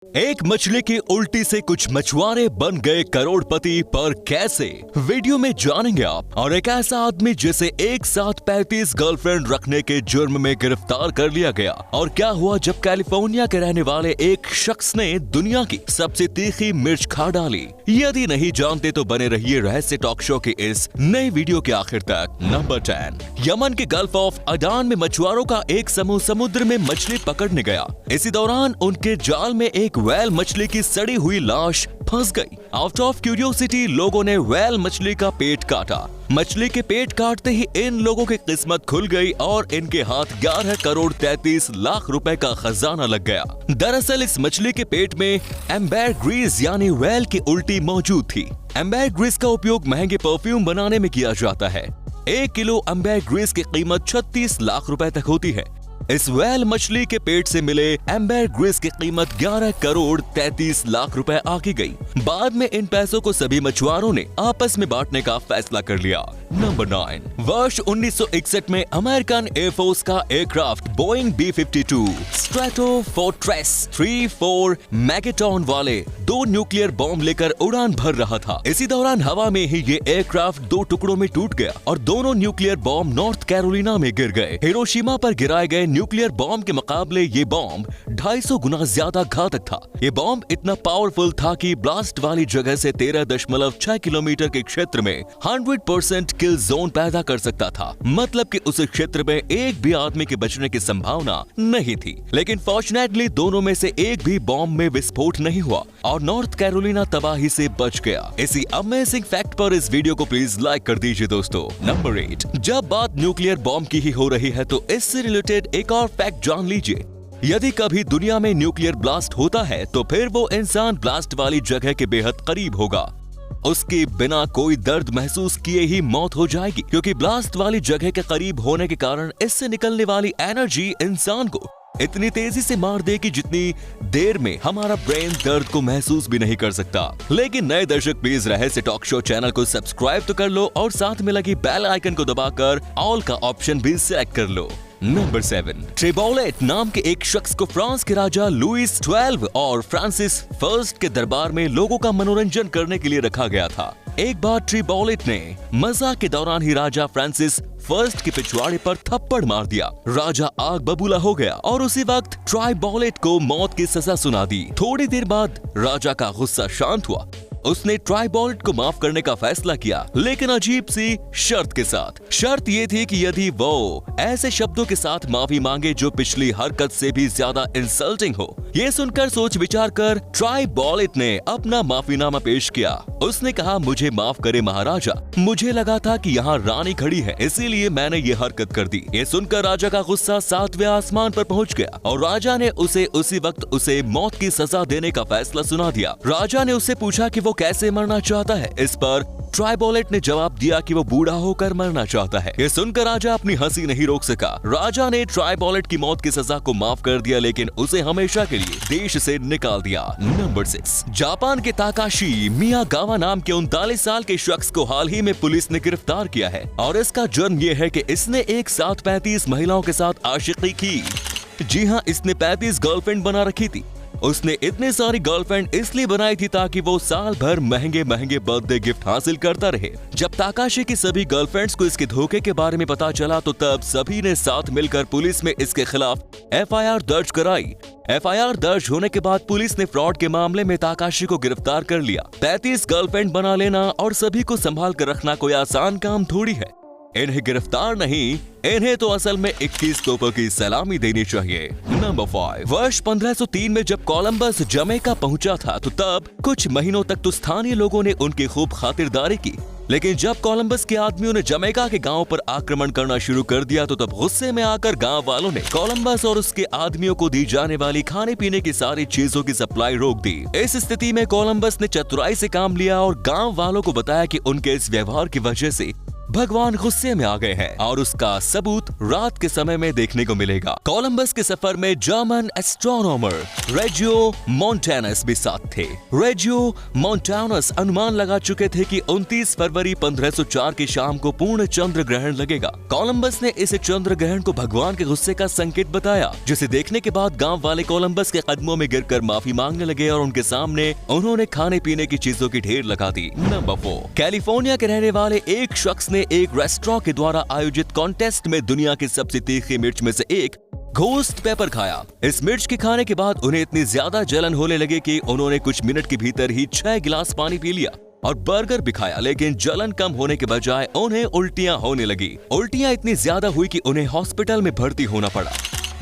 एक मछली की उल्टी से कुछ मछुआरे बन गए करोड़पति, पर कैसे? वीडियो में जानेंगे आप। और एक ऐसा आदमी जिसे एक साथ 35 गर्लफ्रेंड रखने के जुर्म में गिरफ्तार कर लिया गया। और क्या हुआ जब कैलिफोर्निया के रहने वाले एक शख्स ने दुनिया की सबसे तीखी मिर्च खा डाली। यदि नहीं जानते तो बने रहिए रहस्य टॉक शो के इस नई वीडियो के आखिर तक। नंबर 10, यमन के गल्फ ऑफ अडान में मछुआरों का एक समूह समुद्र में मछली पकड़ने गया। इसी दौरान उनके जाल में एक व्हेल मछली की सड़ी हुई लाश फंस गई। आउट ऑफ क्यूरियोसिटी लोगों ने व्हेल मछली का पेट काटा। मछली के पेट काटते ही इन लोगों की किस्मत खुल गई और इनके हाथ 11 करोड़ 33 लाख रुपए का खजाना लग गया। दरअसल इस मछली के पेट में एम्बरग्रीस यानी व्हेल की उल्टी मौजूद थी। एम्बरग्रीस का उपयोग महंगे परफ्यूम बनाने में किया जाता है। 1 किलो एम्बरग्रीस की कीमत 36 लाख रुपए तक होती है। इस व्हेल मछली के पेट से मिले एम्बरग्रीस की कीमत 11 करोड़ 33 लाख रुपए आकी गई। बाद में इन पैसों को सभी मछुआरों ने आपस में बांटने का फैसला कर लिया। नंबर 9, वर्ष 1961 में अमेरिकन एयरफोर्स का एयरक्राफ्ट बोइंग B-52 स्ट्रेटोफोर्ट्रेस 3-4 मैगेटॉन वाले 2 न्यूक्लियर बॉम्ब लेकर उड़ान भर रहा था। इसी दौरान हवा में ही ये एयरक्राफ्ट 2 टुकड़ों में टूट गया और दोनों न्यूक्लियर बॉम्ब नॉर्थ कैरोलिना में गिर गए। हिरोशिमा पर गिराए गए न्यूक्लियर बॉम्ब के मुकाबले ये बॉम्ब 250 गुना ज्यादा घातक था। ये बॉम्ब इतना पावरफुल था कि ब्लास्ट वाली जगह से 13.6 किलोमीटर के क्षेत्र में 100% किल जोन पैदा कर सकता था। मतलब कि उस क्षेत्र में एक भी आदमी के बचने की संभावना नहीं थी। लेकिन फॉर्चुनेटली दोनों में से एक भी बॉम्ब में विस्फोट नहीं हुआ और नॉर्थ कैरोलिना तबाही से बच गया। इसी अमेजिंग फैक्ट पर इस वीडियो को प्लीज लाइक कर दीजिए दोस्तों। नंबर 8, जब बात न्यूक्लियर बॉम्ब की ही हो रही है तो इससे रिलेटेड एक और फैक्ट जान लीजिए। यदि कभी दुनिया में न्यूक्लियर ब्लास्ट होता है तो फिर वो इंसान ब्लास्ट वाली जगह के बेहद करीब होगा। उसके बिना कोई दर्द महसूस किए ही मौत हो जाएगी, क्योंकि ब्लास्ट वाली जगह के करीब होने के कारण इससे निकलने वाली एनर्जी इंसान को इतनी तेजी से मार देगी जितनी देर में हमारा ब्रेन दर्द को महसूस भी नहीं कर सकता। लेकिन नए दर्शक प्लीज रहस्य टॉक शो चैनल को सब्सक्राइब तो कर लो और साथ में लगी बेल आइकन को दबाकर ऑल का ऑप्शन भी सिलेक्ट कर लो। नंबर 7, ट्रिबोलेट नाम के एक शख्स को फ्रांस के राजा लुइस 12 और फ्रांसिस फर्स्ट के दरबार में लोगों का मनोरंजन करने के लिए रखा गया था। एक बार ट्रिबोलेट ने मजाक के दौरान ही राजा फ्रांसिस फर्स्ट के पिछवाड़े पर थप्पड़ मार दिया। राजा आग बबूला हो गया और उसी वक्त ट्रिबोलेट को मौत की सजा सुना दी। थोड़ी देर बाद राजा का गुस्सा शांत हुआ। उसने ट्रिबोलेट को माफ करने का फैसला किया, लेकिन अजीब सी शर्त के साथ। शर्त ये थी कि यदि वो ऐसे शब्दों के साथ माफी मांगे जो पिछली हरकत से भी ज्यादा इंसल्टिंग हो। ये सुनकर सोच विचार कर ट्रिबोलेट ने अपना माफीनामा पेश किया। उसने कहा, मुझे माफ करे महाराजा, मुझे लगा था कि यहाँ रानी खड़ी है इसीलिए मैंने ये हरकत कर दी। ये सुनकर राजा का गुस्सा 7वें आसमान पर पहुँच गया और राजा ने उसी वक्त उसे मौत की सजा देने का फैसला सुना दिया। राजा ने उससे पूछा कि वो कैसे मरना चाहता है। इस पर ट्रिबोलेट ने जवाब दिया कि वो बूढ़ा होकर मरना चाहता है। ये सुनकर राजा अपनी हंसी नहीं रोक सका। राजा ने ट्रिबोलेट की मौत की सजा को माफ कर दिया, लेकिन उसे हमेशा के लिए देश से निकाल दिया। नंबर 6, जापान के ताकाशी मियागावा नाम के 39 साल के शख्स को हाल ही में पुलिस ने गिरफ्तार किया है और इसका जुर्म ये है कि इसने एक साथ 35 महिलाओं के साथ आशिकी की। जी हाँ, इसने 35 गर्लफ्रेंड बना रखी थी। उसने इतनी सारी गर्लफ्रेंड इसलिए बनाई थी ताकि वो साल भर महंगे महंगे बर्थडे गिफ्ट हासिल करता रहे। जब ताकाशी की सभी गर्लफ्रेंड्स को इसके धोखे के बारे में पता चला तो तब सभी ने साथ मिलकर पुलिस में इसके खिलाफ FIR दर्ज कराई। FIR दर्ज होने के बाद पुलिस ने फ्रॉड के मामले में ताकाशी को गिरफ्तार कर लिया। 35 गर्लफ्रेंड बना लेना और सभी को संभाल कर रखना कोई आसान काम थोड़ी है। इन्हें गिरफ्तार नहीं, इन्हें तो असल में 21 तोपों की सलामी देनी चाहिए। नंबर 5, वर्ष 1503 में जब कोलंबस जमैका पहुंचा था तो तब कुछ महीनों तक तो स्थानीय लोगों ने उनकी खूब खातिरदारी की। लेकिन जब कोलंबस के आदमियों ने जमैका के गांव पर आक्रमण करना शुरू कर दिया तो तब गुस्से में आकर गांव वालों ने कोलंबस और उसके आदमियों को दी जाने वाली खाने पीने की सारी चीजों की सप्लाई रोक दी। इस स्थिति में कोलंबस ने चतुराई से काम लिया और गांव वालों को बताया कि उनके इस व्यवहार की वजह से भगवान गुस्से में आ गए हैं और उसका सबूत रात के समय में देखने को मिलेगा। कोलंबस के सफर में जर्मन एस्ट्रोनॉमर रेजियो मोंटानस भी साथ थे। रेजियो मोंटानस अनुमान लगा चुके थे कि 29 फरवरी 1504 की शाम को पूर्ण चंद्र ग्रहण लगेगा। कोलंबस ने इस चंद्र ग्रहण को भगवान के गुस्से का संकेत बताया, जिसे देखने के बाद गांव वाले कोलंबस के कदमों में गिरकर माफी मांगने लगे और उनके सामने उन्होंने खाने पीने की चीजों की ढेर लगा दी। नंबर 4, कैलिफोर्निया के रहने वाले एक शख्स ने एक रेस्टोरेंट के द्वारा आयोजित कॉन्टेस्ट में दुनिया की सबसे तीखी मिर्च में से एक घोस्ट पेपर खाया। इस मिर्च के खाने के बाद उन्हें इतनी ज्यादा जलन होने लगी कि उन्होंने कुछ मिनट के भीतर ही 6 गिलास पानी पी लिया और बर्गर भी खाया, लेकिन जलन कम होने के बजाय उन्हें उल्टियां होने लगी। उल्टियां इतनी ज्यादा हुई कि उन्हें हॉस्पिटल में भर्ती होना पड़ा।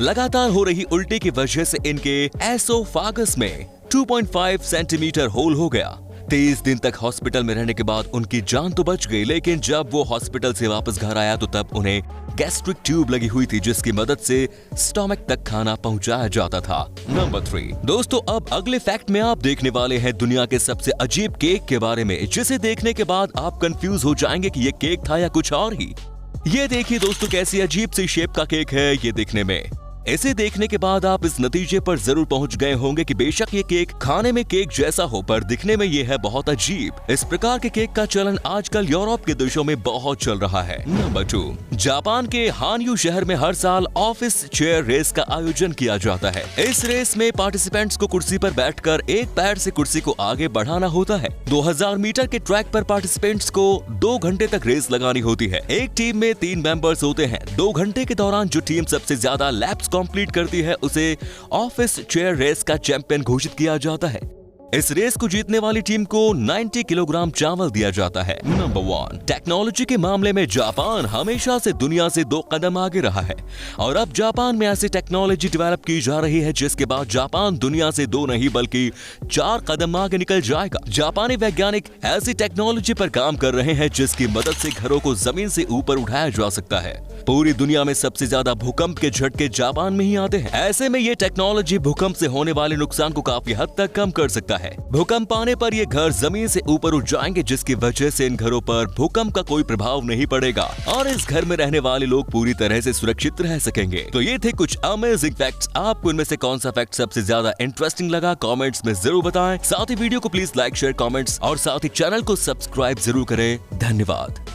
लगातार हो रही उल्टी की वजह से इनके एसोफागस में 2.5 सेंटीमीटर होल हो गया। 23 दिन तक हॉस्पिटल में रहने के बाद उनकी जान तो बच गई, लेकिन जब वो हॉस्पिटल से वापस घर आया तो तब उन्हें गैस्ट्रिक ट्यूब लगी हुई थी, जिसकी मदद से स्टमक तक खाना पहुंचाया जाता था। नंबर 3, दोस्तों अब अगले फैक्ट में आप देखने वाले हैं दुनिया के सबसे अजीब केक के बारे में, जिसे देखने के बाद आप कंफ्यूज हो जाएंगे कि ये केक था या कुछ और ही। ये देखिए दोस्तों, कैसी अजीब सी शेप का केक है ये दिखने में। इसे देखने के बाद आप इस नतीजे पर जरूर पहुंच गए होंगे कि बेशक ये केक खाने में केक जैसा हो, पर दिखने में ये है बहुत अजीब। इस प्रकार के केक का चलन आजकल यूरोप के देशों में बहुत चल रहा है। नंबर 2, जापान के हानयू शहर में हर साल ऑफिस चेयर रेस का आयोजन किया जाता है। इस रेस में पार्टिसिपेंट्स को कुर्सी पर बैठकर एक पैर से कुर्सी को आगे बढ़ाना होता है। 2000 मीटर के ट्रैक पर पार्टिसिपेंट्स को 2 घंटे तक रेस लगानी होती है। एक टीम में 3 मेंबर्स होते हैं। 2 घंटे के दौरान जो टीम सबसे ज्यादा लैप्स कंप्लीट करती है उसे ऑफिस चेयर रेस का चैंपियन घोषित किया जाता है। इस रेस को जीतने वाली टीम को 90 किलोग्राम चावल दिया जाता है। नंबर 1, टेक्नोलॉजी के मामले में जापान हमेशा से दुनिया से 2 कदम आगे रहा है और अब जापान में ऐसी टेक्नोलॉजी डेवलप की जा रही है जिसके बाद जापान दुनिया से 2 नहीं बल्कि 4 कदम आगे निकल जाएगा। जापानी वैज्ञानिक ऐसी टेक्नोलॉजी पर काम कर रहे हैं जिसकी मदद से घरों को जमीन से ऊपर उठाया जा सकता है। पूरी दुनिया में सबसे ज्यादा भूकंप के झटके जापान में ही आते हैं। ऐसे में ये टेक्नोलॉजी भूकंप से होने वाले नुकसान को काफी हद तक कम कर सकता है। भूकंप आने पर ये घर जमीन से ऊपर उठ जाएंगे, जिसकी वजह से इन घरों पर भूकंप का कोई प्रभाव नहीं पड़ेगा और इस घर में रहने वाले लोग पूरी तरह से सुरक्षित रह सकेंगे। तो ये थे कुछ अमेजिंग फैक्ट्स। आपको इनमें से कौन सा फैक्ट सबसे ज्यादा इंटरेस्टिंग लगा कमेंट्स में जरूर बताएं। साथ ही वीडियो को प्लीज लाइक, शेयर, कमेंट्स और साथ ही चैनल को सब्सक्राइब जरूर करें। धन्यवाद।